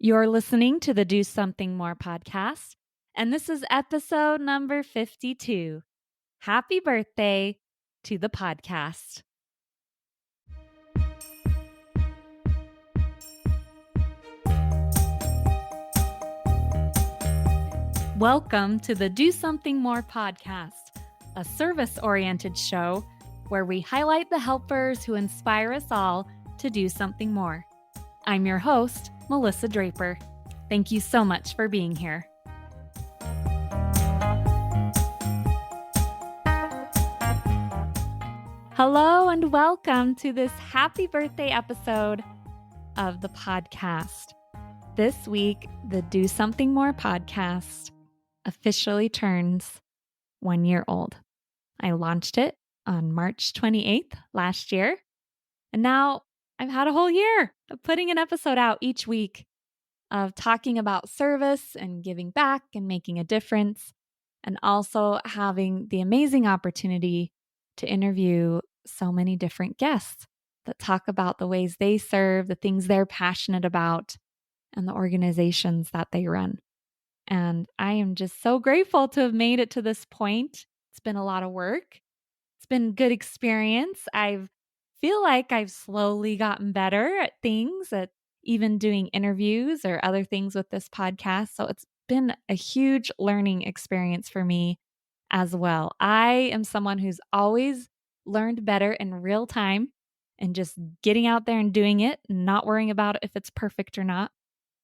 You're listening to the Do Something More podcast, and this is episode number 52. Happy birthday to the podcast. Welcome to the Do Something More podcast, a service-oriented show where we highlight the helpers who inspire us all to do something more. I'm your host, Melissa Draper. Thank you so much for being here. Hello and welcome to this happy birthday episode of the podcast. This week, the Do Something More podcast officially turns 1 year old. I launched it on March 28th last year, and now I've had a whole year of putting an episode out each week of talking about service and giving back and making a difference, and also having the amazing opportunity to interview so many different guests that talk about the ways they serve, the things they're passionate about, and the organizations that they run. And I am just so grateful to have made it to this point. It's been a lot of work. It's been a good experience. I feel like I've slowly gotten better at things, at even doing interviews or other things with this podcast. So it's been a huge learning experience for me as well. I am someone who's always learned better in real time and just getting out there and doing it, not worrying about if it's perfect or not.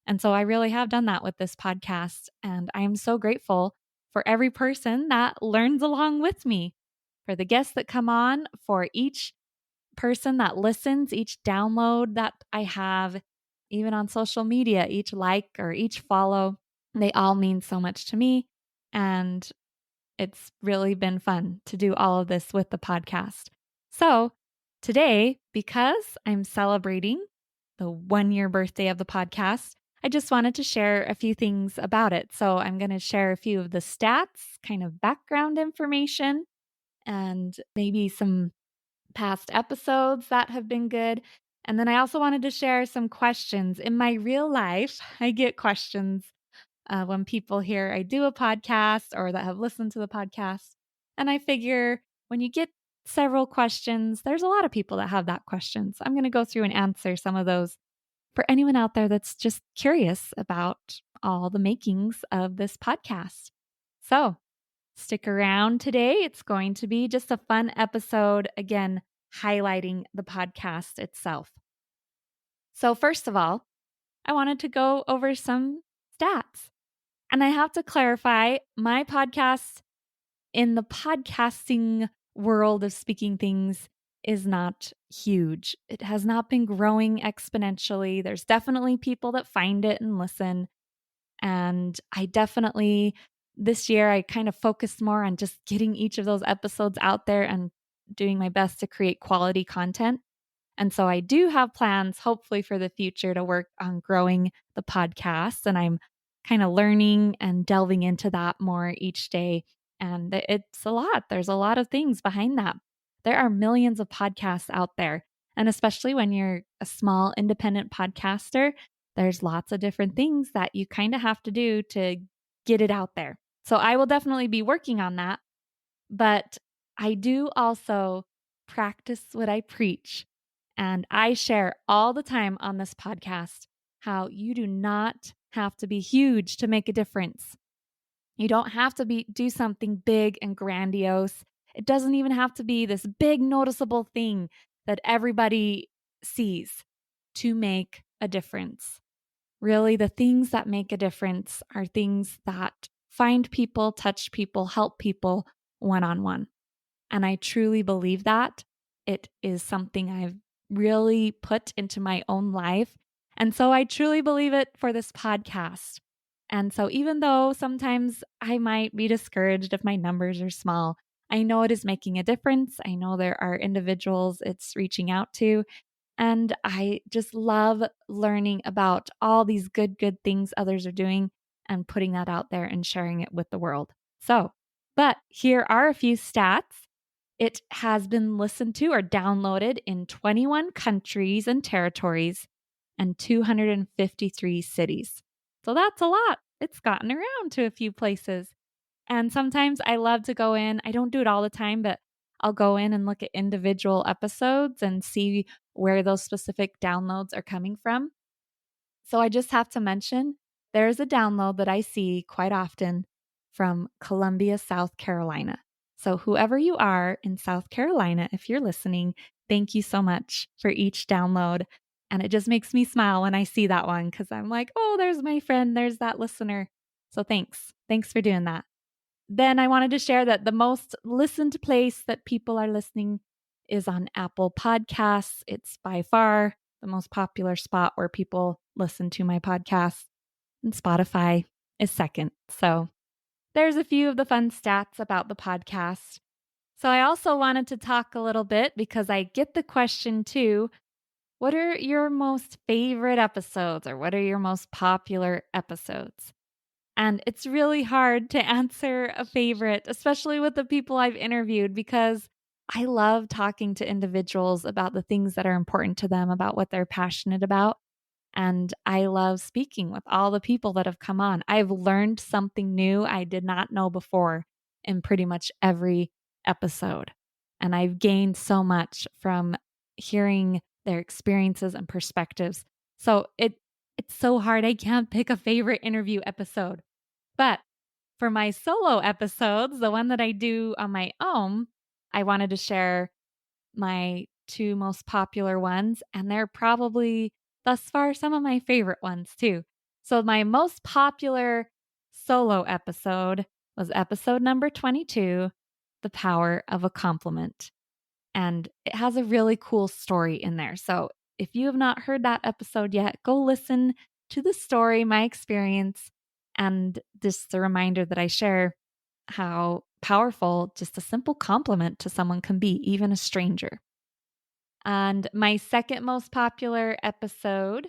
And so I really have done that with this podcast. And I am so grateful for every person that learns along with me, for the guests that come on, for each person that listens, each download that I have, even on social media, each like or each follow. They all mean so much to me. And it's really been fun to do all of this with the podcast. So today, because I'm celebrating the 1 year birthday of the podcast, I just wanted to share a few things about it. So I'm going to share a few of the stats, kind of background information, and maybe some past episodes that have been good. And then I also wanted to share some questions. In my real life, I get questions when people hear I do a podcast or that have listened to the podcast. And I figure when you get several questions, there's a lot of people that have that question. So I'm going to go through and answer some of those for anyone out there that's just curious about all the makings of this podcast. So stick around today. It's going to be just a fun episode, again, highlighting the podcast itself. So first of all, I wanted to go over some stats. And I have to clarify, my podcast in the podcasting world of speaking things is not huge. It has not been growing exponentially. There's definitely people that find it and listen. And I definitely, this year, I kind of focused more on just getting each of those episodes out there and doing my best to create quality content. And so I do have plans, hopefully for the future, to work on growing the podcast. And I'm kind of learning and delving into that more each day. And it's a lot. There's a lot of things behind that. There are millions of podcasts out there. And especially when you're a small independent podcaster, there's lots of different things that you kind of have to do to get it out there. So I will definitely be working on that. But I do also practice what I preach. And I share all the time on this podcast how you do not have to be huge to make a difference. You don't have to do something big and grandiose. It doesn't even have to be this big noticeable thing that everybody sees to make a difference. Really, the things that make a difference are things that find people, touch people, help people one-on-one. And I truly believe that. It is something I've really put into my own life. And so I truly believe it for this podcast. And so even though sometimes I might be discouraged if my numbers are small, I know it is making a difference. I know there are individuals it's reaching out to. And I just love learning about all these good things others are doing and putting that out there and sharing it with the world. So, but here are a few stats. It has been listened to or downloaded in 21 countries and territories and 253 cities. So that's a lot. It's gotten around to a few places. And sometimes I love to go in. I don't do it all the time, but I'll go in and look at individual episodes and see where those specific downloads are coming from. So I just have to mention there's a download that I see quite often from Columbia, South Carolina. So, whoever you are in South Carolina, if you're listening, thank you so much for each download. And it just makes me smile when I see that one because I'm like, oh, there's my friend, there's that listener. So, thanks. Thanks for doing that. Then I wanted to share that the most listened place that people are listening is on Apple Podcasts. It's by far the most popular spot where people listen to my podcast, and Spotify is second. So there's a few of the fun stats about the podcast. So I also wanted to talk a little bit because I get the question too. What are your most favorite episodes or what are your most popular episodes? And it's really hard to answer a favorite, especially with the people I've interviewed, because I love talking to individuals about the things that are important to them, about what they're passionate about. And I love speaking with all the people that have come on. I've learned something new I did not know before in pretty much every episode. And I've gained so much from hearing their experiences and perspectives. So it's so hard. I can't pick a favorite interview episode. But for my solo episodes, the one that I do on my own, I wanted to share my two most popular ones, and they're probably thus far some of my favorite ones too. So, my most popular solo episode was episode number 22, The Power of a Compliment. And it has a really cool story in there. So, if you have not heard that episode yet, go listen to the story, my experience, and just the reminder that I share how powerful just a simple compliment to someone can be, even a stranger. And my second most popular episode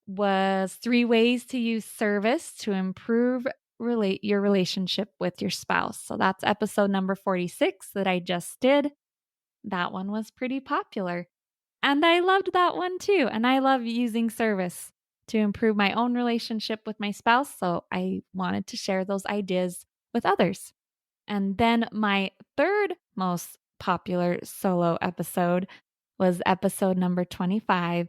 was 3 ways to use service to improve your relationship with your spouse. So that's episode number 46 that I just did. That one was pretty popular. And I loved that one too. And I love using service to improve my own relationship with my spouse. So I wanted to share those ideas with others. And then my third most popular solo episode was episode number 25,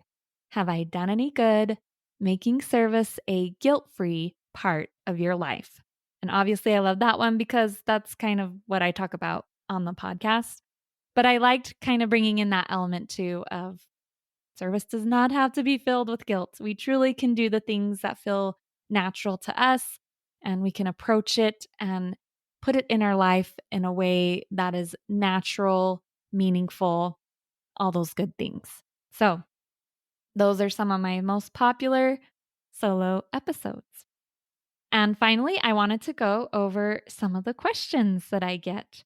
Have I Done Any Good? Making service a guilt-free part of your life. And obviously I love that one because that's kind of what I talk about on the podcast. But I liked kind of bringing in that element too of service does not have to be filled with guilt. We truly can do the things that feel natural to us, and we can approach it and put it in our life in a way that is natural, meaningful, all those good things. So, those are some of my most popular solo episodes. And finally, I wanted to go over some of the questions that I get.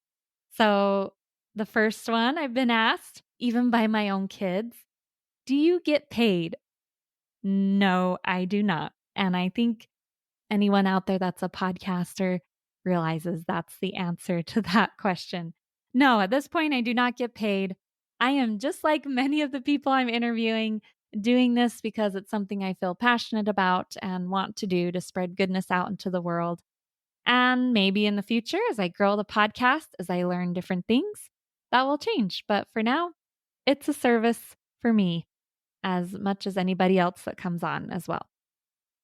So, the first one I've been asked, even by my own kids, do you get paid? No, I do not. And I think anyone out there that's a podcaster realizes that's the answer to that question. No, at this point, I do not get paid. I am just like many of the people I'm interviewing, doing this because it's something I feel passionate about and want to do to spread goodness out into the world. And maybe in the future, as I grow the podcast, as I learn different things, that will change. But for now, it's a service for me as much as anybody else that comes on as well.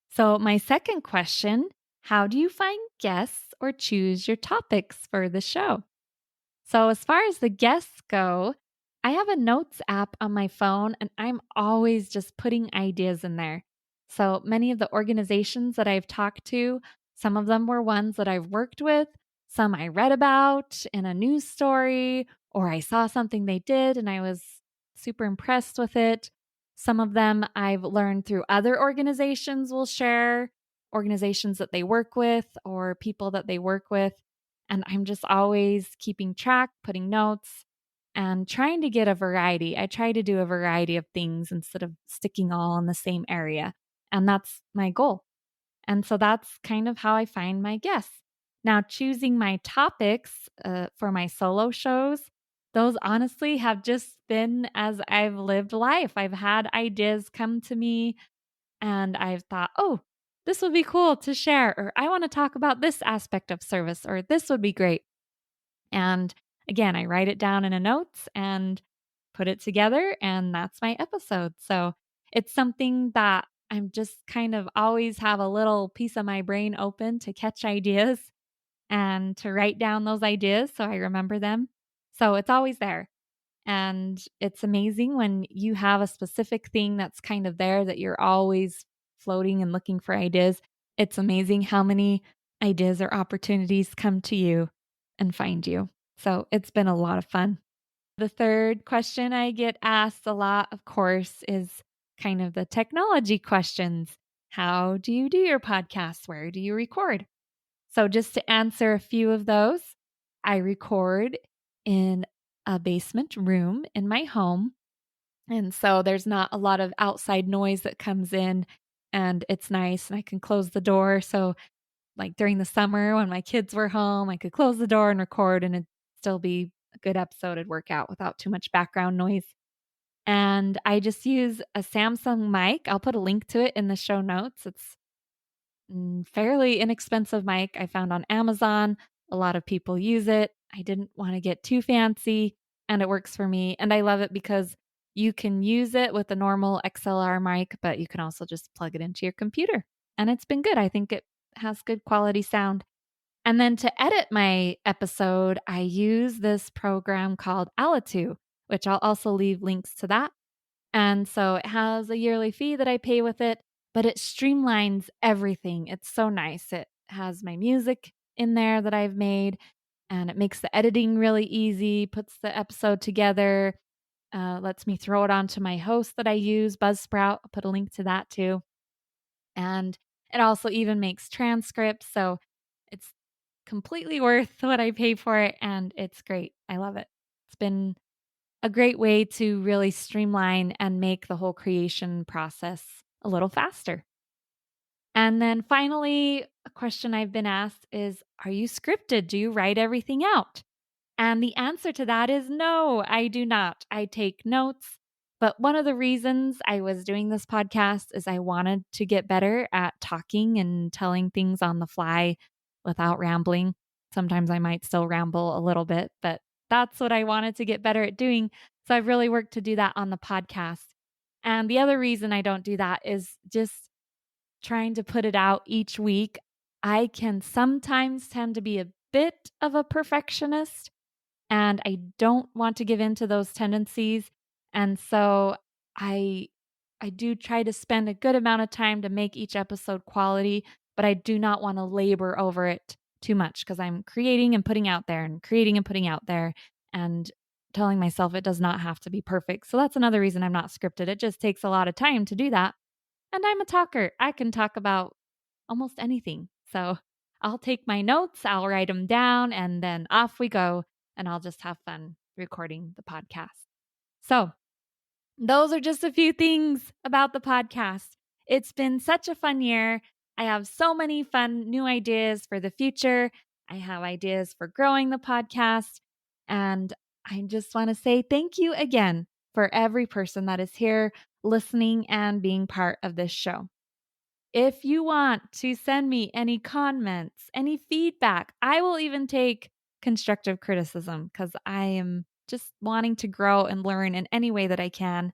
So, my second question, how do you find guests or choose your topics for the show? So, as far as the guests go, I have a notes app on my phone and I'm always just putting ideas in there. So, many of the organizations that I've talked to, some of them were ones that I've worked with, some I read about in a news story, or I saw something they did and I was super impressed with it. Some of them I've learned through other organizations will share, organizations that they work with or people that they work with. And I'm just always keeping track, putting notes, and trying to get a variety. I try to do a variety of things instead of sticking all in the same area. And that's my goal. And so that's kind of how I find my guests. Now, choosing my topics for my solo shows, those honestly have just been as I've lived life. I've had ideas come to me and I've thought, oh, this would be cool to share, or I want to talk about this aspect of service, or this would be great. And again, I write it down in a notes and put it together, and that's my episode. So it's something that I'm just kind of always have a little piece of my brain open to catch ideas and to write down those ideas so I remember them. So it's always there. And it's amazing when you have a specific thing that's kind of there that you're always floating and looking for ideas. It's amazing how many ideas or opportunities come to you and find you. So it's been a lot of fun. The third question I get asked a lot, of course, is kind of the technology questions. How do you do your podcast? Where do you record? So, just to answer a few of those, I record in a basement room in my home. And so there's not a lot of outside noise that comes in, and it's nice. And I can close the door. So, like during the summer when my kids were home, I could close the door and record, and it'd still be a good episode. It'd work out without too much background noise. And I just use a Samsung mic. I'll put a link to it in the show notes. It's fairly inexpensive mic I found on Amazon. A lot of people use it. I didn't want to get too fancy, and it works for me. And I love it because you can use it with a normal XLR mic, but you can also just plug it into your computer. And it's been good. I think it has good quality sound. And then to edit my episode, I use this program called Alitu, which I'll also leave links to that. And so it has a yearly fee that I pay with it, but it streamlines everything. It's so nice. It has my music in there that I've made, and it makes the editing really easy, puts the episode together, lets me throw it onto my host that I use, Buzzsprout. I'll put a link to that too. And it also even makes transcripts. So it's completely worth what I pay for it, and it's great. I love it. It's been a great way to really streamline and make the whole creation process a little faster. And then finally, a question I've been asked is, are you scripted? Do you write everything out? And the answer to that is no, I do not. I take notes. But one of the reasons I was doing this podcast is I wanted to get better at talking and telling things on the fly without rambling. Sometimes I might still ramble a little bit, but that's what I wanted to get better at doing. So I've really worked to do that on the podcast. And the other reason I don't do that is just trying to put it out each week. I can sometimes tend to be a bit of a perfectionist, and I don't want to give in to those tendencies. And so I I do try to spend a good amount of time to make each episode quality, but I do not want to labor over it too much because I'm creating and putting out there and creating and putting out there and telling myself it does not have to be perfect. So that's another reason I'm not scripted. It just takes a lot of time to do that. And I'm a talker. I can talk about almost anything. So I'll take my notes, I'll write them down, and then off we go. And I'll just have fun recording the podcast. So, those are just a few things about the podcast. It's been such a fun year. I have so many fun new ideas for the future. I have ideas for growing the podcast. And I just want to say thank you again for every person that is here listening and being part of this show. If you want to send me any comments, any feedback, I will even take constructive criticism because I am just wanting to grow and learn in any way that I can.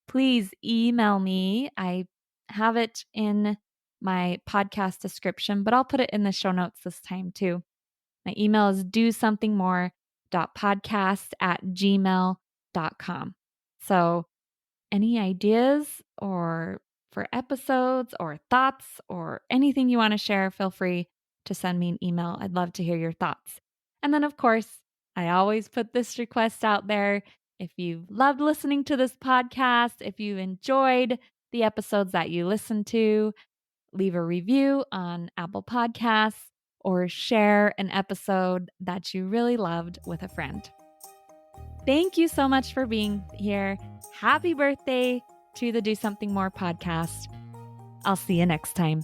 Please email me. I have it in my podcast description, but I'll put it in the show notes this time too. My email is dosomethingmore.podcast@gmail.com. So any ideas or for episodes or thoughts or anything you want to share, feel free to send me an email. I'd love to hear your thoughts. And then, of course, I always put this request out there. If you've loved listening to this podcast, if you enjoyed the episodes that you listen to, leave a review on Apple Podcasts or share an episode that you really loved with a friend. Thank you so much for being here. Happy birthday to the Do Something More podcast. I'll see you next time.